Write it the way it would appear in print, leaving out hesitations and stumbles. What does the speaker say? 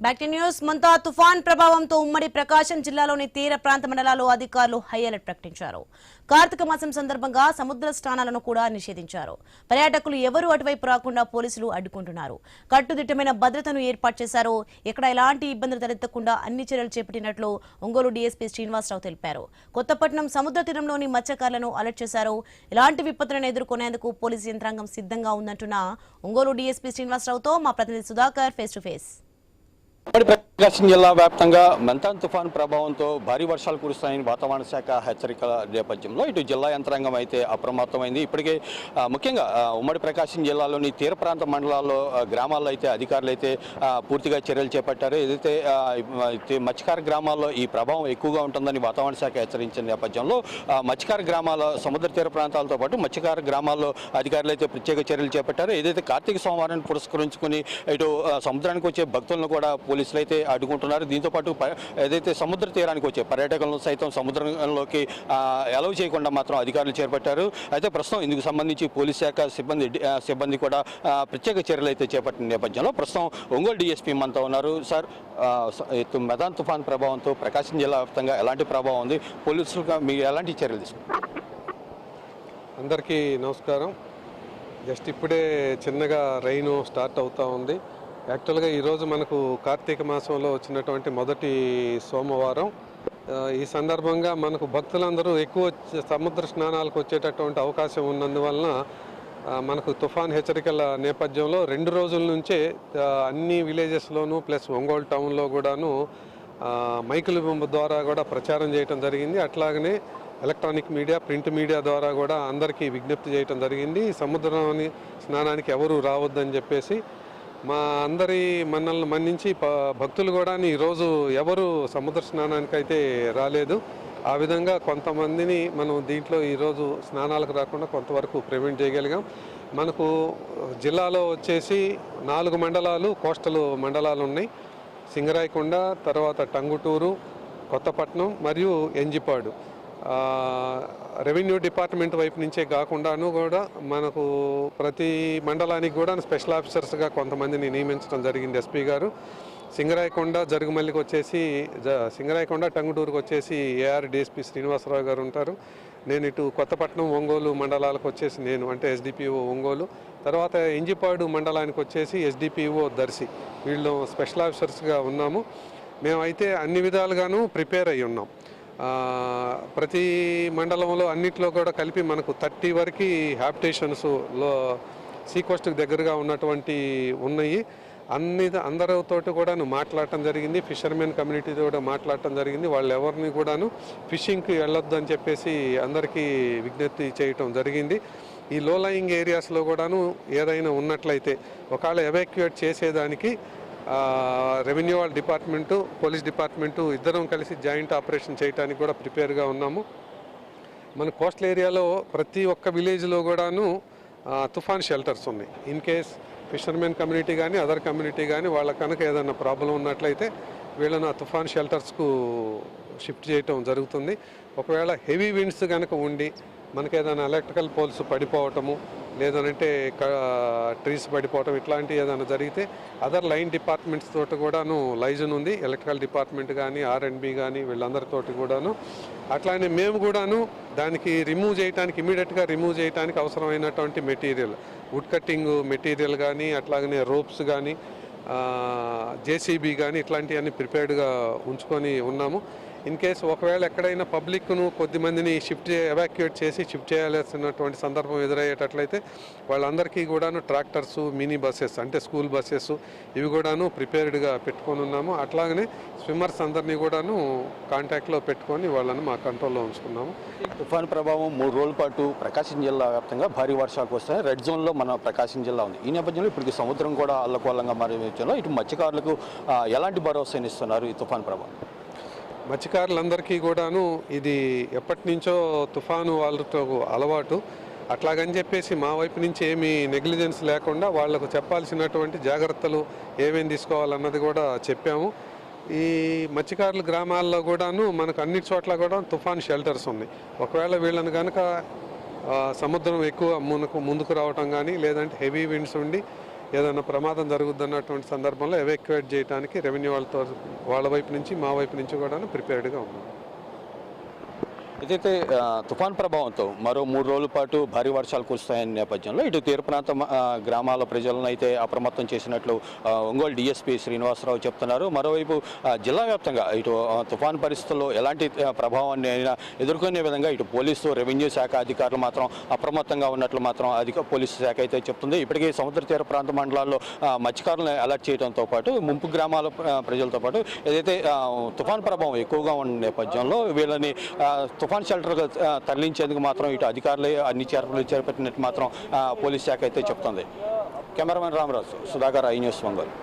Back to news. మంతా తుఫాన్ ప్రభావంతో ఉమ్మడి ప్రకాశం జిల్లాలోని తీర ప్రాంత మండలాల్లో అధికారులు హై అలర్ట్ ప్రకటించారు. కార్తీక మాసం సందర్భంగా సముద్ర స్నానాలను కూడా నిషేధించారు. పర్యాటకులు ఎవరూ అటువైపు రాకుండా పోలీసులు అడ్డుకుంటున్నారు. కట్టుదిట్టమైన భద్రతను ఏర్పాటు చేశారు. ఇక్కడ ఎలాంటి ఇబ్బందులు తలెత్తకుండా అన్ని చర్యలు చేపట్టినట్లు ఒంగోలు డీఎస్పీ శ్రీనివాసరావు తెలిపారు. కొత్తపట్నం సముద్ర తీరంలోని మత్స్యకారులను అలర్ట్ చేశారు. ఇలాంటి విపత్తులను ఎదుర్కొనేందుకు పోలీసు యంత్రాంగం సిద్ధంగా ఉందంటున్న ఒంగోలు డీఎస్పీ శ్రీనివాసరావుతో మా ప్రతినిధి సుధాకర్ ఫేస్ టు ఫేస్. ప్రకాశం జిల్లా వ్యాప్తంగా మంతాన్ తుఫాన్ ప్రభావంతో భారీ వర్షాలు కురుస్తాయని వాతావరణ శాఖ హెచ్చరికల నేపథ్యంలో ఇటు జిల్లా యంత్రాంగం అయితే అప్రమత్తమైంది. ఇప్పటికే ముఖ్యంగా ఉమ్మడి ప్రకాశం జిల్లాలోని తీర ప్రాంత మండలాల్లో గ్రామాల్లో అయితే అధికారులు అయితే పూర్తిగా చర్యలు చేపట్టారు. ఏదైతే మత్స్యకార గ్రామాల్లో ఈ ప్రభావం ఎక్కువగా ఉంటుందని వాతావరణ శాఖ హెచ్చరించిన నేపథ్యంలో మత్స్యకార గ్రామాల సముద్ర తీర ప్రాంతాలతో పాటు మత్స్యకార గ్రామాల్లో అధికారులు అయితే ప్రత్యేక చర్యలు చేపట్టారు. ఏదైతే కార్తీక సోమవారాన్ని పురస్కరించుకుని ఇటు సముద్రానికి వచ్చే భక్తులను కూడా పోలీసులు అయితే అడ్డుకుంటున్నారు. దీంతోపాటు ఏదైతే సముద్ర తీరానికి వచ్చే పర్యాటకులను సైతం సముద్రంలోకి అలౌ చేయకుండా మాత్రం అధికారులు చేపట్టారు. అయితే ప్రస్తుతం ఇందుకు సంబంధించి పోలీస్ శాఖ సిబ్బంది కూడా ప్రత్యేక చర్యలు అయితే చేపట్టిన నేపథ్యంలో ప్రస్తుతం ఒంగోలు డీఎస్పీ మనతో ఉన్నారు. సార్, మంతాన్ తుఫాన్ ప్రభావంతో ప్రకాశం జిల్లా వ్యాప్తంగా ఎలాంటి ప్రభావం ఉంది, పోలీసులుగా మీరు ఎలాంటి చర్యలు తీసుకున్నారు? అందరికీ నమస్కారం. జస్ట్ ఇప్పుడే చిన్నగా రైన్ స్టార్ట్ అవుతూ ఉంది. యాక్చువల్గా ఈరోజు మనకు కార్తీక మాసంలో వచ్చినటువంటి మొదటి సోమవారం. ఈ సందర్భంగా మనకు భక్తులందరూ ఎక్కువ సముద్ర స్నానాలకు వచ్చేటటువంటి అవకాశం ఉన్నందువలన మనకు తుఫాన్ హెచ్చరికల నేపథ్యంలో 2 రోజుల నుంచే అన్ని విలేజెస్లోనూ ప్లస్ ఒంగోలు టౌన్లో కూడాను మైకుల ద్వారా కూడా ప్రచారం చేయడం జరిగింది. అట్లాగనే ఎలక్ట్రానిక్ మీడియా, ప్రింట్ మీడియా ద్వారా కూడా అందరికీ విజ్ఞప్తి చేయడం జరిగింది. సముద్రాన్ని స్నానానికి ఎవరు రావద్దని చెప్పేసి మా అందరి మనల్ని మన్నించి భక్తులు కూడా ఈరోజు ఎవరు సముద్ర స్నానానికి అయితే రాలేదు. ఆ విధంగా కొంతమందిని మనం దీంట్లో ఈరోజు స్నానాలకు రాకుండా కొంతవరకు ప్రివెంట్ చేయగలిగాం. మనకు జిల్లాలో వచ్చేసి 4 మండలాలు, కోస్టల్ మండలాలు ఉన్నాయి. సింగరాయకొండ, తర్వాత టంగుటూరు, కొత్తపట్నం మరియు ఎంజిపాడు. రెవెన్యూ డిపార్ట్మెంట్ వైపు నుంచే కాకుండాను కూడా మనకు ప్రతి మండలానికి కూడా స్పెషల్ ఆఫీసర్స్గా కొంతమందిని నియమించడం జరిగింది ఎస్పీ గారు. సింగరాయకొండ, జరుగుమల్లికి వచ్చేసి సింగరాయకొండ, టంగుటూరుకు వచ్చేసి ఏఆర్ డిఎస్పీ శ్రీనివాసరావు గారు ఉంటారు. నేను ఇటు కొత్తపట్నం, ఒంగోలు మండలాలకు వచ్చేసి నేను అంటే ఎస్డిపిఓ ఒంగోలు, తర్వాత ఎంజిపాడు మండలానికి వచ్చేసి ఎస్డిపిఓ దర్శి. వీళ్ళు స్పెషల్ ఆఫీసర్స్గా ఉన్నాము. మేమైతే అన్ని విధాలుగాను ప్రిపేర్ అయ్యి ఉన్నాం. ప్రతి మండలంలో అన్నిట్లో కూడా కలిపి మనకు 30 వరకు హ్యాబిటేషన్స్లో సీ కోస్ట్కి దగ్గరగా ఉన్నటువంటి ఉన్నాయి. అందరితోటి కూడాను మాట్లాడటం జరిగింది. ఫిషర్మెన్ కమ్యూనిటీతో కూడా మాట్లాడటం జరిగింది. వాళ్ళు ఎవరిని కూడాను ఫిషింగ్కి వెళ్ళొద్దు అని చెప్పేసి అందరికీ విజ్ఞప్తి చేయటం జరిగింది. ఈ లో లయింగ్ ఏరియాస్లో కూడాను ఏదైనా ఉన్నట్లయితే ఒకవేళ ఎవాక్యుయేట్ చేసేదానికి రెవెన్యూ వాళ్ళ డిపార్ట్మెంటు, పోలీస్ డిపార్ట్మెంటు ఇద్దరం కలిసి జాయింట్ ఆపరేషన్ చేయడానికి కూడా ప్రిపేర్గా ఉన్నాము. మన కోస్టల్ ఏరియాలో ప్రతి ఒక్క విలేజ్లో కూడాను తుఫాన్ షెల్టర్స్ ఉన్నాయి. ఇన్ కేస్ ఫిషర్మెన్ కమ్యూనిటీ కానీ అదర్ కమ్యూనిటీ కానీ వాళ్ళ కనుక ఏదైనా ప్రాబ్లం ఉన్నట్లయితే వీళ్ళను ఆ తుఫాన్ షెల్టర్స్కు షిఫ్ట్ చేయటం జరుగుతుంది. ఒకవేళ హెవీ విండ్స్ కనుక ఉండి మనకి ఏదైనా ఎలక్ట్రికల్ పోల్స్ పడిపోవటము, లేదంటే ట్రీస్ పడిపోవటం ఇట్లాంటివి ఏదైనా జరిగితే అదర్ లైన్ డిపార్ట్మెంట్స్ తోటి కూడాను లైజన్ ఉంది. ఎలక్ట్రికల్ డిపార్ట్మెంట్ కానీ ఆర్ఎండ్బి కానీ వీళ్ళందరితోటి కూడాను. అట్లానే మేము కూడాను దానికి ఇమీడియట్గా రిమూవ్ చేయడానికి అవసరమైనటువంటి మెటీరియల్, వుడ్ కట్టింగ్ మెటీరియల్ కానీ అట్లాగనే రోప్స్ కానీ జేసీబీ కానీ ఇట్లాంటివన్నీ ప్రిపేర్డ్గా ఉంచుకొని ఉన్నాము. ఇన్ కేసు ఒకవేళ ఎక్కడైనా పబ్లిక్ను కొద్దిమందిని ఎవాక్యుయేట్ చేసి షిఫ్ట్ చేయాల్సినటువంటి సందర్భం ఎదురయ్యేటట్లయితే వాళ్ళందరికీ కూడాను ట్రాక్టర్స్, మినీ బస్సెస్ అంటే స్కూల్ బస్సెస్ ఇవి కూడాను ప్రిపేర్డ్గా పెట్టుకొని ఉన్నాము. అట్లాగనే స్విమ్మర్స్ అందరినీ కూడాను కాంటాక్ట్లో పెట్టుకొని వాళ్ళని మా కంట్రోల్లో ఉంచుకున్నాము. తుఫాను ప్రభావం 3 రోజుల పాటు ప్రకాశం జిల్లా వ్యాప్తంగా భారీ వర్షాలకు వస్తాయి. రెడ్ జోన్లో మన ప్రకాశం జిల్లా ఉంది. ఈ నేపథ్యంలో ఇప్పటికి సముద్రం కూడా అల్లకల్లంగా మారే నేపథ్యంలో ఇటు మత్స్యకారులకు ఎలాంటి భరోసాని ఇస్తున్నారు ఈ తుఫాను ప్రభావం? మత్స్యకారులందరికీ కూడాను ఇది ఎప్పటి నుంచో తుఫాను వాళ్ళతో అలవాటు. అట్లాగని చెప్పేసి మా వైపు నుంచి ఏమీ నెగ్లిజెన్స్ లేకుండా వాళ్లకు చెప్పాల్సినటువంటి జాగ్రత్తలు ఏమేమి తీసుకోవాలన్నది కూడా చెప్పాము. ఈ మత్స్యకారుల గ్రామాల్లో కూడాను మనకు అన్ని చోట్ల కూడా తుఫాన్ షెల్టర్స్ ఉన్నాయి. ఒకవేళ వీళ్ళని కనుక సముద్రం ఎక్కువ ముందుకు రావటం కానీ లేదంటే హెవీ విండ్స్ ఉండి ఏదైనా ప్రమాదం జరుగుతున్నటువంటి సందర్భంలో ఎవాక్యుయేట్ చేయడానికి రెవెన్యూ వాళ్ళ వైపు నుంచి మా వైపు నుంచి కూడా ప్రిపేర్డ్గా ఉన్నాం. ఇదైతే తుఫాన్ ప్రభావంతో మరో 3 రోజుల పాటు భారీ వర్షాలు కురుస్తాయనే నేపథ్యంలో ఇటు తీర ప్రాంత గ్రామాల ప్రజలను అయితే అప్రమత్తం చేసినట్లు ఒంగోలు డిఎస్పీ శ్రీనివాసరావు చెప్తున్నారు. మరోవైపు జిల్లా వ్యాప్తంగా ఇటు తుఫాన్ పరిస్థితుల్లో ఎలాంటి ప్రభావాన్ని అయినా ఎదుర్కొనే విధంగా ఇటు పోలీసు రెవెన్యూ శాఖ అధికారులు మాత్రం అప్రమత్తంగా ఉన్నట్లు మాత్రం పోలీసు శాఖ అయితే చెప్తుంది. ఇప్పటికీ సముద్ర తీర ప్రాంత మండలాల్లో మత్స్యకారులను అలర్ట్ చేయడంతో పాటు ముంపు గ్రామాల ప్రజలతో పాటు ఏదైతే తుఫాన్ ప్రభావం ఎక్కువగా ఉన్న నేపథ్యంలో వీళ్ళని తుఫాన్ షెల్టర్గా తరలించేందుకు మాత్రం ఇటు అధికారులే అన్ని చర్యలు చేపట్టినట్టు మాత్రం పోలీస్ శాఖ అయితే చెప్తుంది. Cameraman Ramaraju, Sudhakar, I news, Ongole.